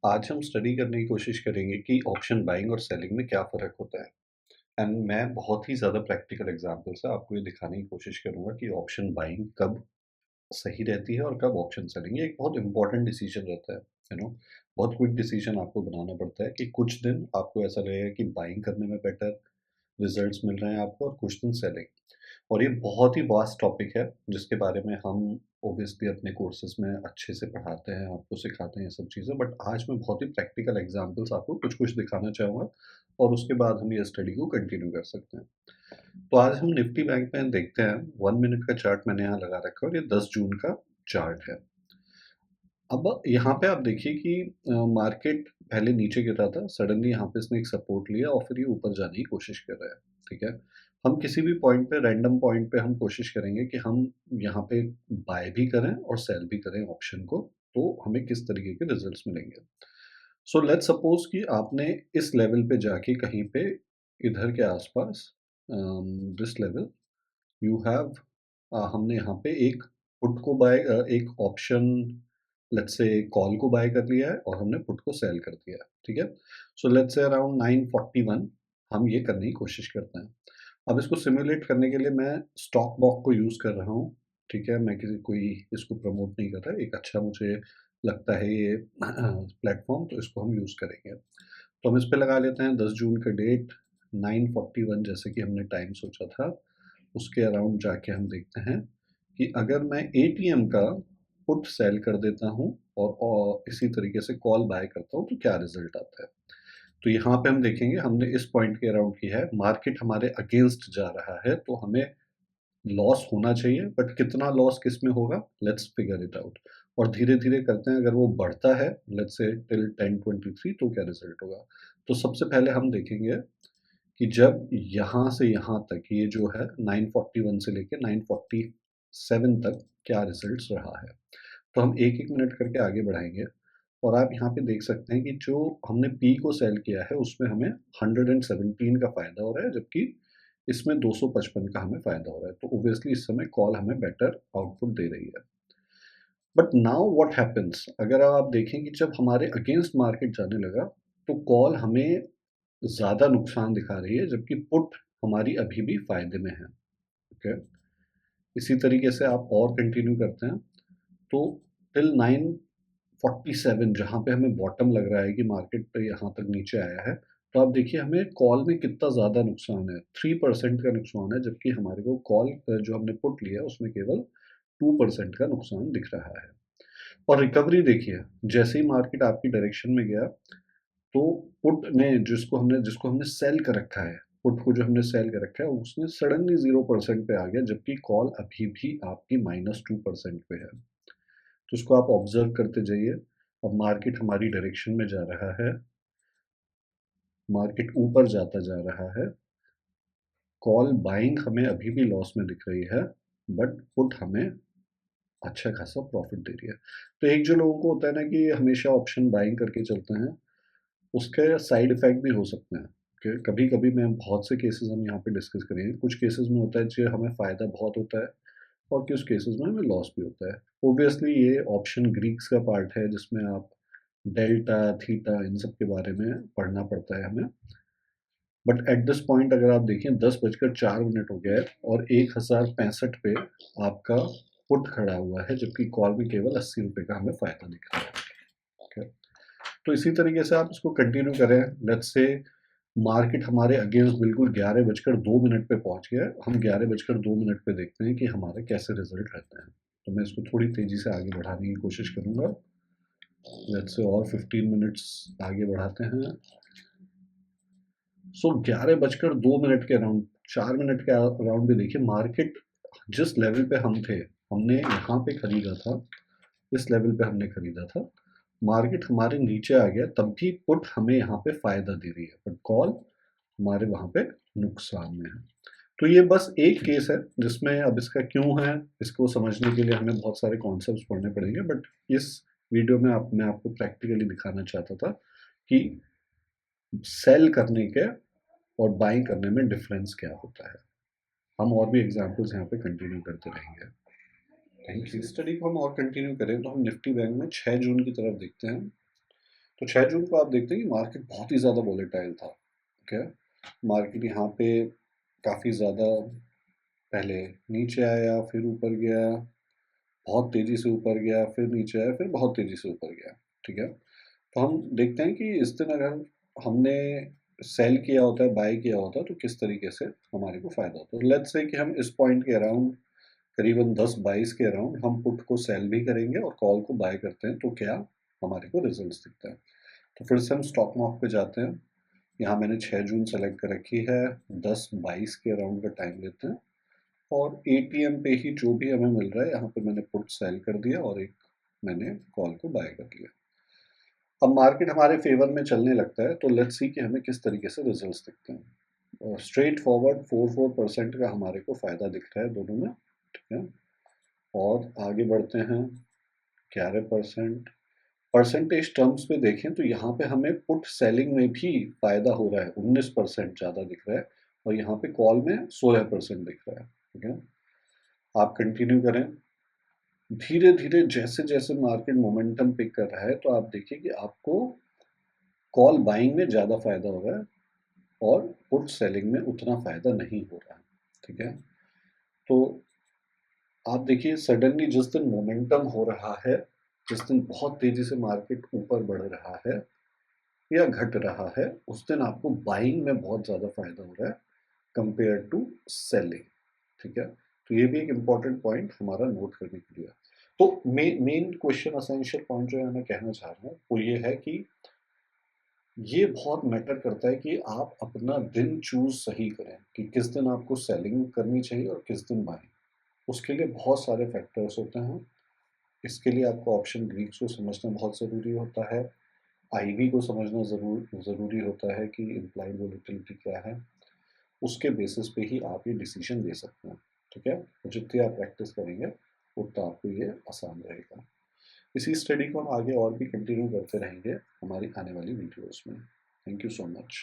आज हम स्टडी करने की कोशिश करेंगे कि ऑप्शन बाइंग और सेलिंग में क्या फ़र्क होता है। एंड मैं बहुत ही ज़्यादा प्रैक्टिकल एग्जांपल से आपको ये दिखाने की कोशिश करूँगा कि ऑप्शन बाइंग कब सही रहती है और कब ऑप्शन सेलिंग। ये एक बहुत इंपॉर्टेंट डिसीजन रहता है, बहुत क्विक डिसीजन आपको बनाना पड़ता है कि कुछ दिन आपको ऐसा लगेगा कि बाइंग करने में बेटर रिजल्ट्स मिल रहे हैं आपको और कुछ दिन सेलिंग। और ये बहुत ही वास्ट टॉपिक है जिसके बारे में हम ऑब्वियसली अपने कोर्सेज में अच्छे से पढ़ाते हैं, आपको सिखाते हैं ये सब चीज़ें। बट आज मैं बहुत ही प्रैक्टिकल एग्जांपल्स आपको कुछ-कुछ दिखाना चाहूँगा और उसके बाद हम ये स्टडी को कंटिन्यू कर सकते हैं। तो आज हम निफ्टी बैंक में देखते हैं, 1 मिनट का चार्ट मैंने यहाँ लगा रखा है और ये 10 जून का चार्ट है। अब यहाँ पे आप देखिए कि मार्केट पहले नीचे गिर रहा था, सडनली यहाँ पे इसने एक सपोर्ट लिया और फिर ये ऊपर जाने की कोशिश कर रहा है, ठीक है? हम किसी भी पॉइंट पे रैंडम पॉइंट पे हम कोशिश करेंगे कि हम यहाँ पे बाय भी करें और सेल भी करें ऑप्शन को, तो हमें किस तरीके के रिजल्ट्स मिलेंगे। सो लेट्स सपोज कि आपने इस लेवल पे जाके कहीं पे इधर के आसपास दिस लेवल यू हैव हमने यहाँ पे एक पुट को बाय एक ऑप्शन लेट्स से कॉल को बाय कर लिया है और हमने पुट को सेल कर दिया है, ठीक है? सो लेट्स से अराउंड 9:41 हम ये करने की कोशिश करते हैं। अब इसको सिमुलेट करने के लिए मैं स्टॉक बॉक को यूज़ कर रहा हूँ, ठीक है? मैं किसी कोई इसको प्रमोट नहीं कर रहा, एक अच्छा मुझे लगता है ये प्लेटफ़ॉर्म, तो इसको हम यूज़ करेंगे। तो हम इस पे लगा लेते हैं 10 जून का डेट, 9:41 जैसे कि हमने टाइम सोचा था, उसके अराउंड जाके हम देखते हैं कि अगर मैं एटीएम का पुट सेल कर देता हूँ और इसी तरीके से कॉल बाय करता हूँ, तो क्या रिज़ल्ट आता है। तो यहाँ पे हम देखेंगे हमने इस पॉइंट के अराउंड की है, मार्केट हमारे अगेंस्ट जा रहा है, तो हमें लॉस होना चाहिए, बट कितना लॉस किसमें होगा, लेट्स फिगर इट आउट। और धीरे-धीरे करते हैं, अगर वो बढ़ता है लेट्स से टिल 10:23 तो क्या रिज़ल्ट होगा। तो सबसे पहले हम देखेंगे कि जब यहाँ से यहाँ तक ये जो है 9:41 से लेके 9:47 तक क्या रिज़ल्ट्स रहा है। तो हम 1-1 मिनट करके आगे बढ़ाएँगे और आप यहाँ पे देख सकते हैं कि जो हमने पी को सेल किया है उसमें हमें 117 का फ़ायदा हो रहा है, जबकि इसमें 255 का हमें फ़ायदा हो रहा है। तो ऑब्वियसली इस समय कॉल हमें बेटर आउटपुट दे रही है। बट नाउ व्हाट हैपेंस, अगर आप देखें कि जब हमारे अगेंस्ट मार्केट जाने लगा, तो कॉल हमें ज़्यादा नुकसान दिखा रही है, जबकि पुट हमारी अभी भी फ़ायदे में है, ओके? इसी तरीके से आप और कंटिन्यू करते हैं, तो टिल 9:47 जहाँ पे हमें बॉटम लग रहा है कि मार्केट पे यहाँ तक नीचे आया है, तो आप देखिए हमें कॉल में कितना ज़्यादा नुकसान है, 3% का नुकसान है, जबकि हमारे को कॉल जो हमने पुट लिया है उसमें केवल 2% का नुकसान दिख रहा है। और रिकवरी देखिए, जैसे ही मार्केट आपकी डायरेक्शन में गया, तो पुट ने जिसको हमने सेल कर रखा है, पुट को जो हमने सेल कर रखा है, उसने सडनली 0% पे आ गया, जबकि कॉल अभी भी आपकी -2% पे है। तो उसको आप ऑब्ज़र्व करते जाइए। अब मार्केट हमारी डायरेक्शन में जा रहा है, मार्केट ऊपर जाता जा रहा है, कॉल बाइंग हमें अभी भी लॉस में दिख रही है, बट पुट हमें अच्छा खासा प्रॉफ़िट दे रही है। तो एक जो लोगों को होता है ना कि हमेशा ऑप्शन बाइंग करके चलते हैं, उसके साइड इफ़ेक्ट भी हो सकते हैं, कि कभी-कभी मैं बहुत से केसेज़ हम यहाँ पे डिस्कस करेंगे। कुछ केसेज़ में होता है जो हमें फ़ायदा बहुत होता है और कुछ केसेज़ में हमें लॉस भी होता है। ऑब्वियसली ये ऑप्शन ग्रीक्स का पार्ट है जिसमें आप डेल्टा, थीटा इन सब के बारे में पढ़ना पड़ता है हमें। बट एट दिस पॉइंट अगर आप देखें 10 बजकर 4 मिनट हो गया है और 1065 पे आपका पुट खड़ा हुआ है, जबकि कॉल में केवल ₹80 का हमें फ़ायदा दिख रहा है। ठीक है? तो इसी तरीके से आप इसको कंटिन्यू करें। लेट्स से मार्केट हमारे अगेंस्ट बिल्कुल 11 बजकर 2 मिनट पे पहुँच गया है। हम 11 बजकर 2 मिनट पे देखते हैं कि हमारे कैसे रिज़ल्ट रहते हैं। तो मैं इसको थोड़ी तेज़ी से आगे बढ़ाने की कोशिश करूँगा। लेट्स से और 15 मिनट्स आगे बढ़ाते हैं। सो 11 बजकर 2 मिनट के अराउंड, 4 मिनट के अराउंड भी देखिए मार्केट जिस लेवल पे हम थे, हमने यहाँ पे खरीदा था, इस लेवल पे हमने खरीदा था। मार्केट हमारे नीचे आ गया, तब भी पुट हमें यहाँ पे फ़ायदा दे रही है, बट कॉल हमारे वहाँ पे नुकसान में है। तो ये बस एक केस है जिसमें अब इसका क्यों है, इसको समझने के लिए हमें बहुत सारे कॉन्सेप्ट्स पढ़ने पड़ेंगे, बट इस वीडियो में मैं आपको प्रैक्टिकली दिखाना चाहता था कि सेल करने के और बाइंग करने में डिफरेंस क्या होता है। हम और भी एग्जांपल्स यहाँ पे कंटिन्यू करते रहेंगे। Thank you. स्टडी को हम और कंटिन्यू करें तो हम निफ्टी बैंक में 6 जून की तरफ देखते हैं। तो 6 जून को आप देखते हैं कि मार्केट बहुत ही ज़्यादा वॉलेटाइल था, ठीक है? मार्केट यहाँ पे काफ़ी ज़्यादा पहले नीचे आया, फिर ऊपर गया, बहुत तेज़ी से ऊपर गया, फिर नीचे आया, फिर बहुत तेज़ी से ऊपर गया, ठीक है? तो हम देखते हैं कि इस दिन अगर हमने सेल किया होता है, बाय किया होता है, तो किस तरीके से हमारे को फ़ायदा होता है। लेट्स से कि हम इस पॉइंट के अराउंड करीबन 10-22 के अराउंड हम पुट को सेल भी करेंगे और कॉल को बाय करते हैं, तो क्या हमारे को रिजल्ट्स दिखता है। तो फिर से हम स्टॉक मार्क पे जाते हैं। यहाँ मैंने 6 जून सेलेक्ट कर रखी है, 10-22 के अराउंड का टाइम लेते हैं और एटीएम पे ही जो भी हमें मिल रहा है, यहाँ पे मैंने पुट सेल कर दिया और एक मैंने कॉल को बाय कर लिया। अब मार्केट हमारे फेवर में चलने लगता है, तो लेट्स सी कि हमें किस तरीके से रिजल्ट्स दिखते हैं। स्ट्रेट फॉरवर्ड 4% का हमारे को फ़ायदा दिख रहा है दोनों में, ठीक है? और आगे बढ़ते हैं, 11%। परसेंटेज टर्म्स में देखें तो यहाँ पे हमें पुट सेलिंग में भी फ़ायदा हो रहा है, 19% ज़्यादा दिख रहा है और यहाँ पे कॉल में 16% दिख रहा है, ठीक है? आप कंटिन्यू करें। धीरे-धीरे जैसे-जैसे मार्केट मोमेंटम पिक कर रहा है, तो आप देखिए कि आपको कॉल बाइंग में ज़्यादा फ़ायदा हो रहा है और पुट सेलिंग में उतना फ़ायदा नहीं हो रहा है, ठीक है? तो आप देखिए सडनली जिस दिन मोमेंटम हो रहा है, जिस दिन बहुत तेज़ी से मार्केट ऊपर बढ़ रहा है या घट रहा है, उस दिन आपको बाइंग में बहुत ज़्यादा फ़ायदा हो रहा है कंपेयर टू सेलिंग, ठीक है? तो ये भी एक इम्पोर्टेंट पॉइंट हमारा नोट करने के लिए है। तो मेन क्वेश्चन एसेंशियल पॉइंट जो है मैं कहना चाह रहा हूँ, वो ये है कि ये बहुत मैटर करता है कि आप अपना दिन चूज़ सही करें कि किस दिन आपको सेलिंग करनी चाहिए और किस दिन बाइंग। उसके लिए बहुत सारे फैक्टर्स होते हैं। इसके लिए आपको ऑप्शन ग्रीक्स को समझना बहुत ज़रूरी होता है। आईवी को समझना ज़रूरी होता है कि इम्प्लाइड वोलेटिलिटी क्या है। उसके बेसिस पे ही आप ये डिसीजन ले सकते हैं, ठीक है? जितनी आप प्रैक्टिस करेंगे, उतना आपको ये आसान रहेगा। इसी स्टडी को हम आगे और भी कंटिन्यू करते रहेंगे हमारी आने वाली वीडियोज़ में। Thank you so much.